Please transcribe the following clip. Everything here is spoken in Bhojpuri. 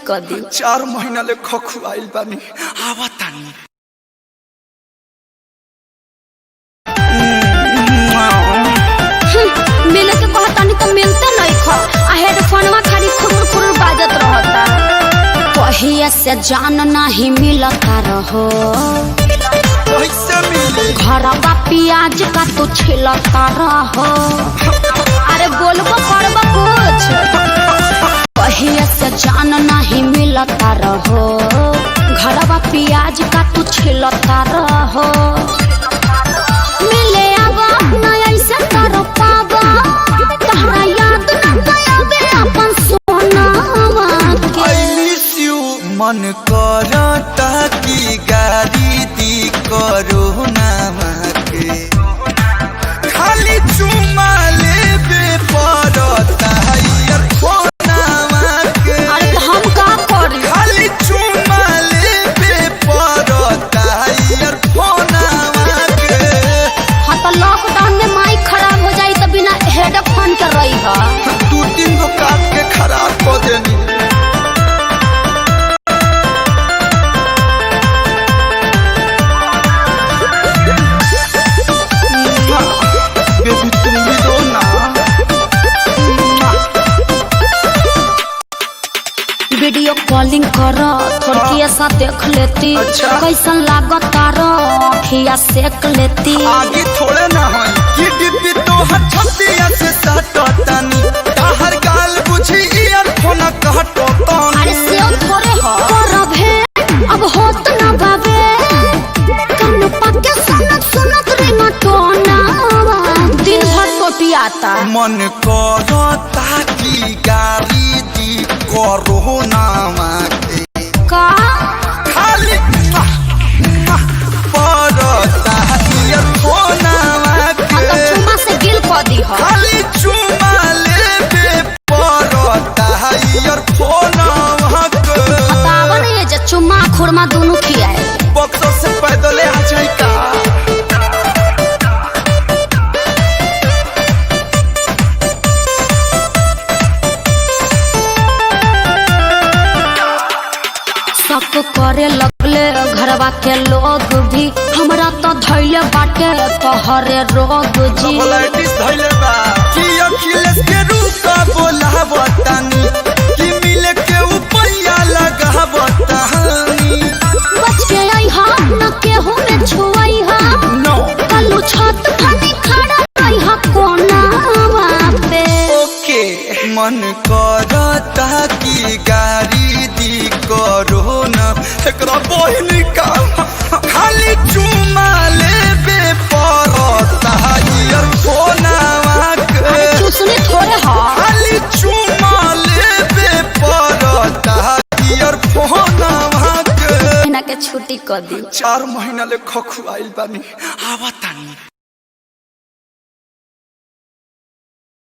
कर दी। 4 महीना ले खखुआइल बानी आवा तानी। मिले के कहतानी तो मिलते नहीं खा। हेडफोनवा खाली खुरुर खुरुर बाजत रहता। कहिए से जान नहीं मिलता रहो। कैसे मिली? घरवा प्याज का तू छिलता रहो। अरे बोलबो करबो कुछ। कहिए से जान नहीं मिलता रहो। घरवा प्याज का तू छिलता रहो। मिले आवा ना ऐसे करो पावा। तहरा याद न आवे अपन सोनावा के। I miss you मन करता की गाड़ी दी करो नामा के। खाली चुमा लेबे पड़ता यार फोनावा के। अरे तो हम का करी? खाली चुमा लेबे पड़ता यार फोनावा के। हाँ तो लॉकडाउन में माइक खराब हो जाई तो बिना हेडफोन के रही है। 2-3 गो काट के खराब कर देनी। बेबी तुम भी दो ना। वीडियो कॉलिंग कर थोड़ी ऐसा देख लेती। अच्छा। कैसन लागत तारो अखिया सेक लेती। आगे थोड़े ना है कि डिब्बी तो हर छतिया से सटतानी। ताहर गाल बुझी ईयरफोन कहटतानी। अरे से थोड़े हो करब है अब होत ना बाबे। कन पक्के सुनत सुनत रिंगटोना दिन भर टोटियाता। मन करता की गाली दी करो नामा के। का खाली पड़ता ईयरफोनवा के। चुमा से गिल कर दी हो। खाली चुमा लेबे पड़ता ईयरफोनवा के। बतावन ये जे चुमा खुरमा दोनों खियाए। बक्सर से पैदल आ जाए का। शक करे लगले घरवा के लोग भी। हमरा तो धैले बाटे तोहरे रोग जी। कोलाइटिस धइले बा कि अखिलेश के रूका बोलावतानी। कि मिले के उपैया लगावतानी। बच के आई हा न केहू में छुआई हा। नो कल्लू छत फटी खड़ा आई हा कोनावा पे। ओके मन करता की गाड़ी दी करो ना। एकरा बहिन का खाली चुमा लेबे पड़ता ईयरफोनवा के। चूसने थोड़े हा। खाली चुमा लेबे पड़ता ईयरफोनवा के। इना के छुट्टी कर दी। 4 महीना ले खखुआइल बानी आवा तानी।